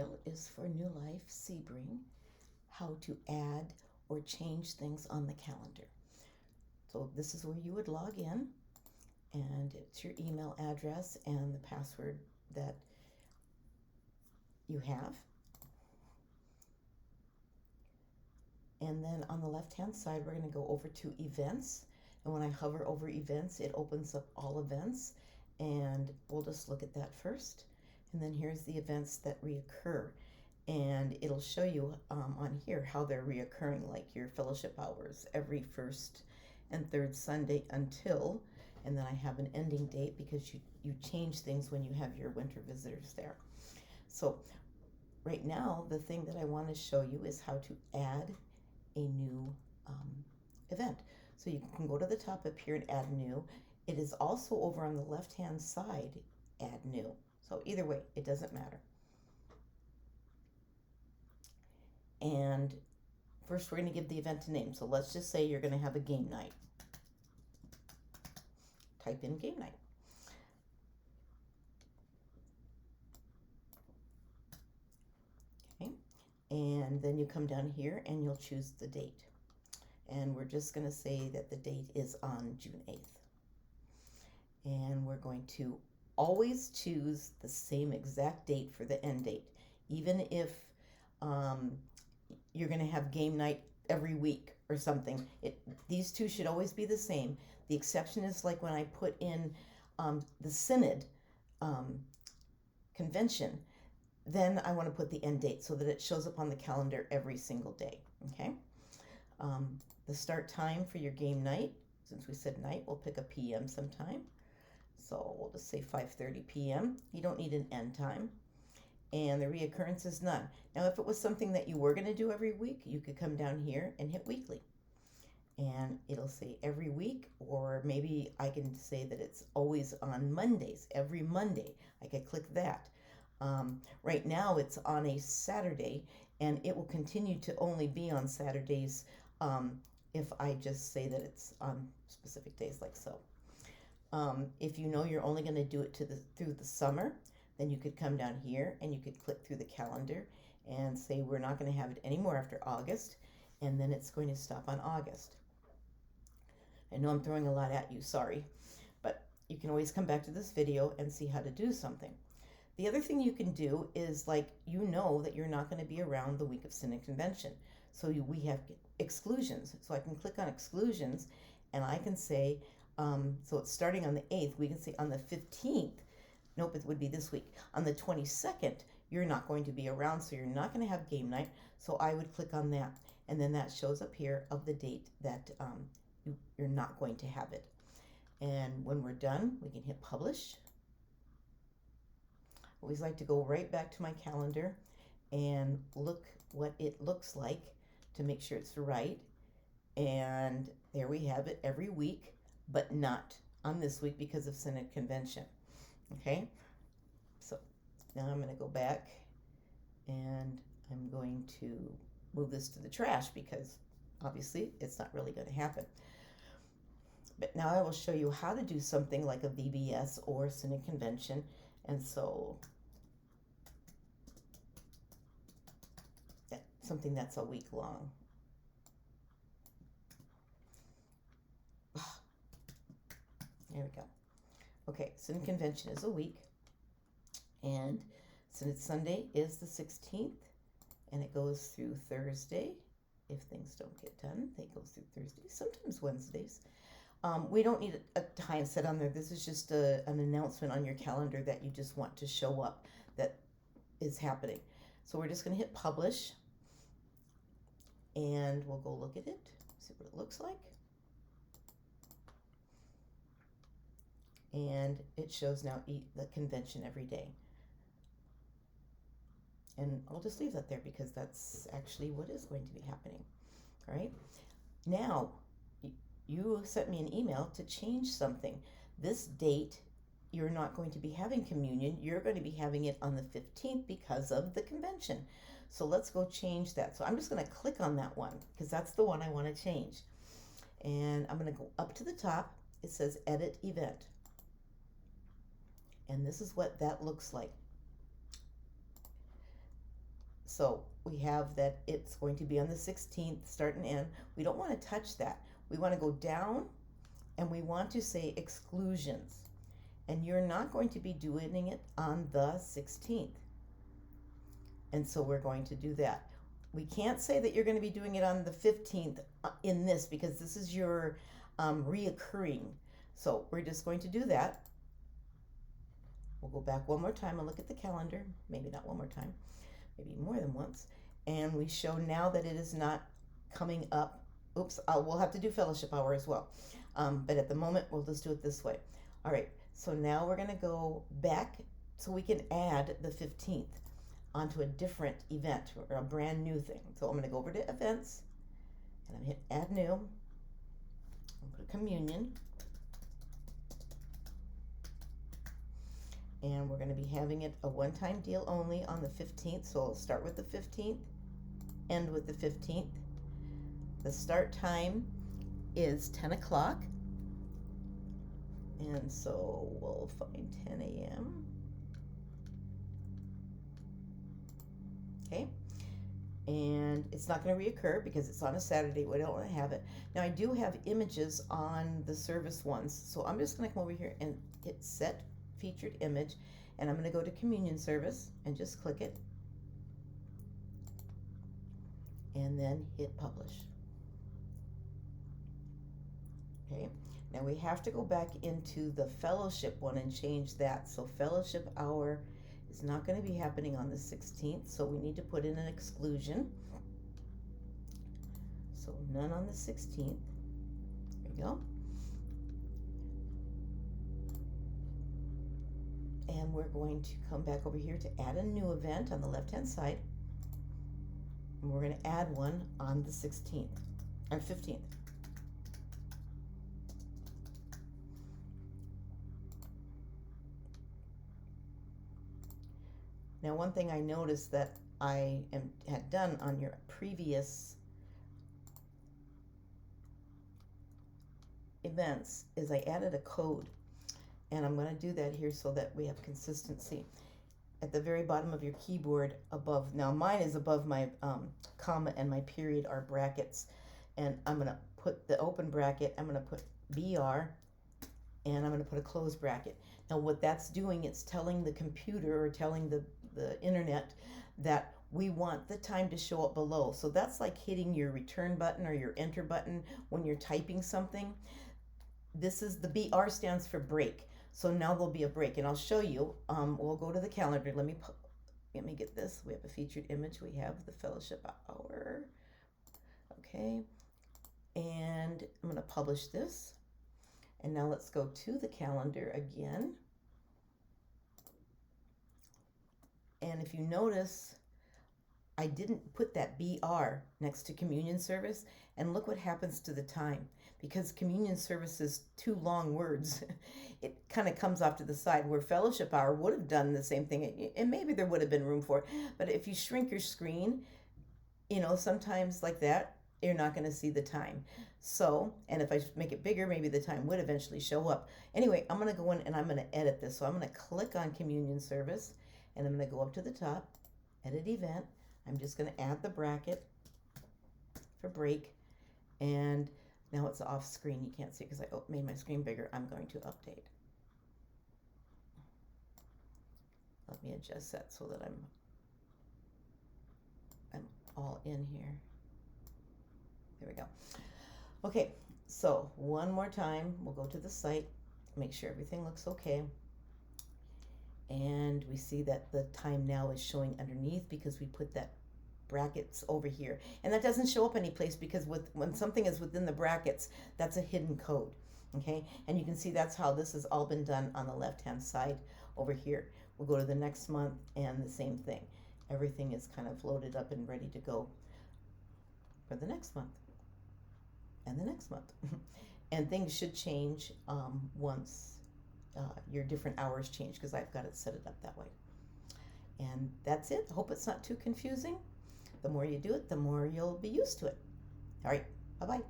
tutorial is for New Life Sebring, how to add or change things on the calendar. So this is where you would log in, and it's your email address and the password that you have. And then on the left hand side, we're going to go over to events. And when I hover over events, it opens up all events. And we'll just look at that first. And then here's the events that reoccur. And it'll show you on here how they're reoccurring, like your fellowship hours every first and third Sunday until, and then I have an ending date because you change things when you have your winter visitors there. So right now, the thing that I want to show you is how to add a new event. So you can go to the top up here and add new. It is also over on the left hand side, add new. So either way, it doesn't matter. And first we're going to give the event a name. So let's just say you're going to have a game night. Type in game night. Okay. And then you come down here and you'll choose the date. And we're just going to say that the date is on June 8th. And we're going to always choose the same exact date for the end date. Even if you're going to have game night every week or something, these two should always be the same. The exception is like when I put in the Synod convention, then I want to put the end date so that it shows up on the calendar every single day. Okay. The start time for your game night, since we said night, we'll pick a PM sometime. So we'll just say 5:30 p.m. You don't need an end time. And the reoccurrence is none. Now, if it was something that you were going to do every week, you could come down here and hit weekly. And it'll say every week, or maybe I can say that it's always on Mondays, every Monday. I could click that. Right now it's on a Saturday, and it will continue to only be on Saturdays if I just say that it's on specific days like so. If you know you're only going to do it through the summer, then you could come down here and you could click through the calendar and say we're not going to have it anymore after August, and then it's going to stop on August. I know I'm throwing a lot at you, sorry, but you can always come back to this video and see how to do something. The other thing you can do is, like, you know that you're not going to be around the week of Synod Convention. So we have exclusions. So I can click on exclusions and I can say, so it's starting on the 8th, we can say on the 15th, nope, it would be this week. On the 22nd, you're not going to be around, so you're not going to have game night. So I would click on that, and then that shows up here of the date that you're not going to have it. And when we're done, we can hit publish. I always like to go right back to my calendar and look what it looks like to make sure it's right. And there we have it every week, but not on this week because of Synod Convention. Okay, so now I'm going to go back and I'm going to move this to the trash because obviously it's not really going to happen. But now I will show you how to do something like a VBS or Synod Convention. And so something that's a week long. There we go. Okay, Synod Convention is a week, and Synod Sunday is the 16th, and it goes through Thursday. If things don't get done, they go through Thursday, sometimes Wednesdays. We don't need a time set on there. This is just an announcement on your calendar that you just want to show up that is happening. So we're just going to hit publish, and we'll go look at it, see what it looks like. And it shows now the convention every day. And I'll just leave that there because that's actually what is going to be happening. All right. Now, you sent me an email to change something. This date, you're not going to be having communion. You're going to be having it on the 15th because of the convention. So let's go change that. So I'm just going to click on that one because that's the one I want to change. And I'm going to go up to the top. It says edit event. And this is what that looks like. So we have that it's going to be on the 16th, start and end. We don't want to touch that. We want to go down and we want to say exclusions. And you're not going to be doing it on the 16th. And so we're going to do that. We can't say that you're going to be doing it on the 15th in this because this is your reoccurring. So we're just going to do that. We'll go back one more time and look at the calendar. Maybe not one more time, maybe more than once. And we show now that it is not coming up. Oops, we'll have to do fellowship hour as well. But at the moment, we'll just do it this way. All right, so now we're going to go back so we can add the 15th onto a different event or a brand new thing. So I'm going to go over to events and I'm going to hit add new. I'll put communion. And we're going to be having it a one-time deal only on the 15th. So I'll start with the 15th, end with the 15th. The start time is 10 o'clock. And so we'll find 10 a.m. Okay. And it's not going to reoccur because it's on a Saturday. We don't want to have it. Now I do have images on the service ones. So I'm just going to come over here and hit set featured image. And I'm going to go to communion service and just click it. And then hit publish. Okay. Now we have to go back into the fellowship one and change that. So fellowship hour is not going to be happening on the 16th. So we need to put in an exclusion. So none on the 16th. There we go. And we're going to come back over here to add a new event on the left-hand side. And we're going to add one on the 16th or 15th. Now, one thing I noticed that I had done on your previous events is I added a code. And I'm going to do that here so that we have consistency. At the very bottom of your keyboard above, now mine is above my comma and my period are brackets. And I'm going to put the open bracket, I'm going to put BR, and I'm going to put a close bracket. Now what that's doing, it's telling the computer or telling the internet that we want the time to show up below. So that's like hitting your return button or your enter button when you're typing something. This is the BR stands for break. So now there'll be a break, and I'll show you. We'll go to the calendar. Let me get this. We have a featured image. We have the fellowship hour. Okay, and I'm going to publish this. And now let's go to the calendar again. And if you notice, I didn't put that BR next to communion service, and look what happens to the time. Because communion service is two long words, it kind of comes off to the side, where fellowship hour would have done the same thing, and maybe there would have been room for it. But if you shrink your screen, you know, sometimes like that, you're not going to see the time. So, and if I make it bigger, maybe the time would eventually show up. Anyway, I'm going to go in and I'm going to edit this. So I'm going to click on communion service, and I'm going to go up to the top, edit event. I'm just going to add the bracket for break, and now it's off screen. You can't see it because I made my screen bigger. I'm going to update. Let me adjust that so that I'm all in here. There we go. Okay, so one more time, we'll go to the site, make sure everything looks okay. And we see that the time now is showing underneath because we put that brackets over here, and that doesn't show up any place because when something is within the brackets, that's a hidden code. Okay, and you can see that's how this has all been done on the left hand side over here. We'll go to the next month and the same thing. Everything is kind of loaded up and ready to go for the next month and the next month. And things should change once your different hours change, because I've got it set it up that way. And that's it. Hope it's not too confusing. The more you do it, the more you'll be used to it. All right, bye-bye.